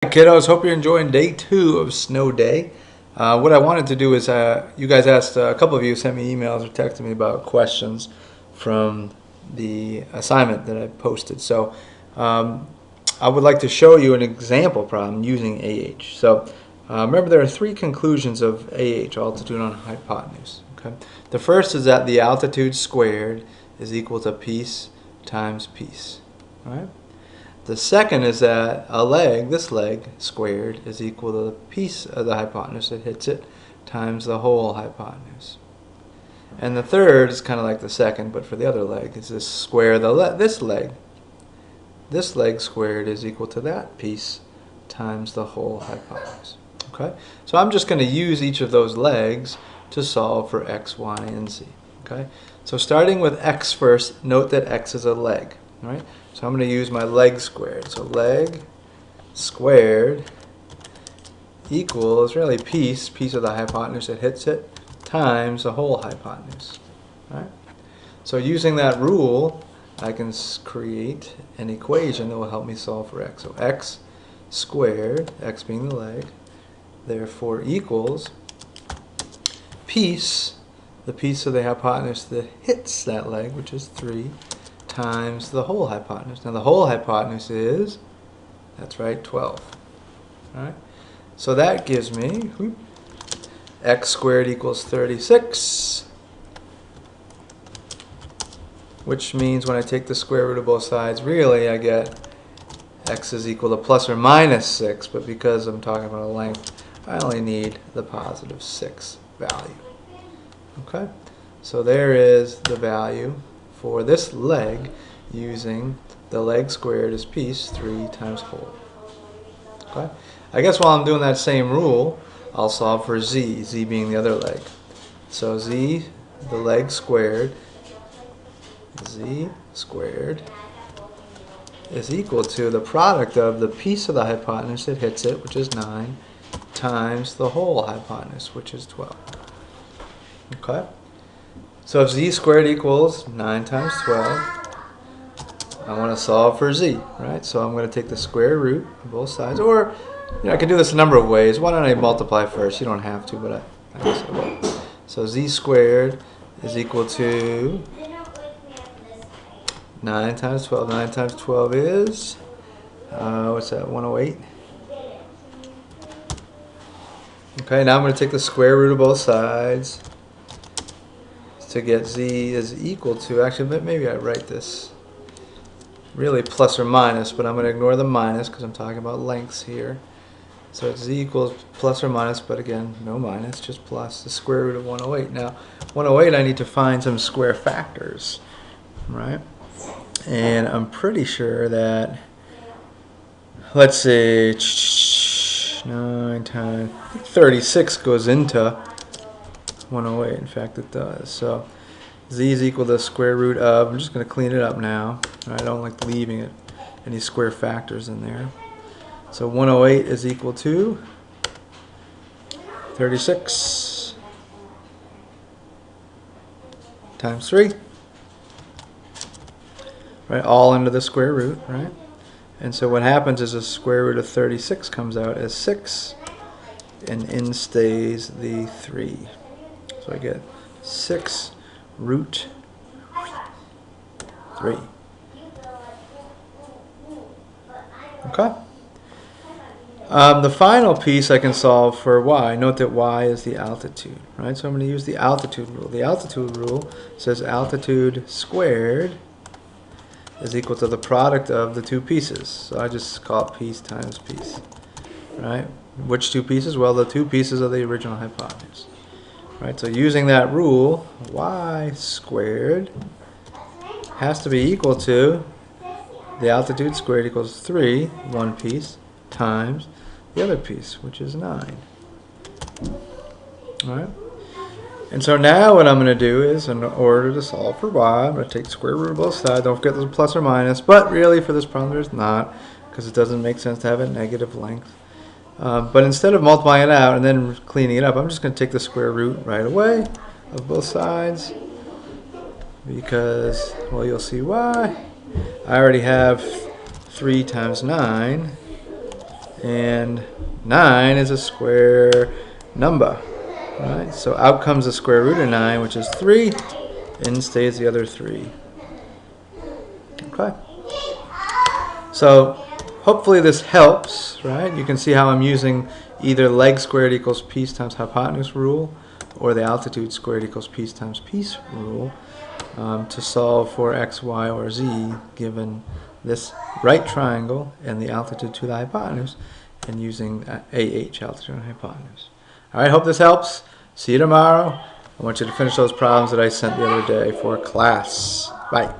Kiddos, hope you're enjoying day 2 of Snow Day. What I wanted to do is, you guys asked, a couple of you sent me emails or texted me about questions from the assignment that I posted. So I would like to show you an example problem using AH. So remember, there are 3 conclusions of AH, altitude on hypotenuse. Okay? The first is that the altitude squared is equal to piece times piece. All right? The second is that this leg squared, is equal to the piece of the hypotenuse that hits it times the whole hypotenuse. And the third is kind of like the second, but for the other leg, is this square this leg. This leg squared is equal to that piece times the whole hypotenuse. Okay? So I'm just going to use each of those legs to solve for x, y, and z. Okay? So starting with x first, note that x is a leg. All right? So I'm going to use my leg squared. So leg squared equals really piece of the hypotenuse that hits it, times the whole hypotenuse. All right? So using that rule, I can create an equation that will help me solve for x. So x squared, x being the leg, therefore equals piece, the piece of the hypotenuse that hits that leg, which is 3, times the whole hypotenuse. Now the whole hypotenuse is, that's right, 12. All right? So that gives me x squared equals 36, which means when I take the square root of both sides, really I get x is equal to plus or minus 6, but because I'm talking about a length, I only need the positive 6 value. Okay? So there is the value for this leg using the leg squared as piece 3 times whole. Okay? I guess while I'm doing that same rule, I'll solve for z, z being the other leg. So z, the leg squared, z squared is equal to the product of the piece of the hypotenuse that hits it, which is 9, times the whole hypotenuse, which is 12. Okay? So if z squared equals 9 times 12, I want to solve for z, right? So I'm going to take the square root of both sides, or I can do this a number of ways. Why don't I multiply first? You don't have to, but I guess I will. So z squared is equal to 9 times 12. 9 times 12 is, what's that, 108? Okay, now I'm going to take the square root of both sides to get z is equal to, actually maybe I write this really plus or minus, but I'm going to ignore the minus because I'm talking about lengths here. So it's z equals plus or minus, but again, no minus, just plus the square root of 108. Now, 108, I need to find some square factors, right? And I'm pretty sure that, let's see, 9 times 36 goes into 108. In fact, it does. So z is equal to the square root of, I'm just going to clean it up now. I don't like leaving it any square factors in there. So 108 is equal to 36 times 3. Right, all into the square root, right? And so what happens is the square root of 36 comes out as 6, and in stays the 3. So I get 6 root 3. Okay? The final piece I can solve for y. Note that y is the altitude, right? So I'm going to use the altitude rule. The altitude rule says altitude squared is equal to the product of the 2 pieces. So I just call it piece times piece, right? Which 2 pieces? Well, the 2 pieces of the original hypotenuse. Right, so using that rule, y squared has to be equal to the altitude squared equals 3, one piece, times the other piece, which is 9. All right? And so now what I'm going to do is, in order to solve for y, I'm going to take the square root of both sides. Don't forget there's a plus or minus, but really for this problem there's not, because it doesn't make sense to have a negative length. But instead of multiplying it out and then cleaning it up, I'm just going to take the square root right away of both sides, because, well, you'll see why. I already have 3 times 9 and 9 is a square number. Right? So out comes the square root of 9, which is 3. In stays the other 3. Okay. So hopefully this helps, right? You can see how I'm using either leg squared equals piece times hypotenuse rule or the altitude squared equals piece times piece rule to solve for x, y, or z given this right triangle and the altitude to the hypotenuse and using AH, altitude and hypotenuse. All right, hope this helps. See you tomorrow. I want you to finish those problems that I sent the other day for class. Bye.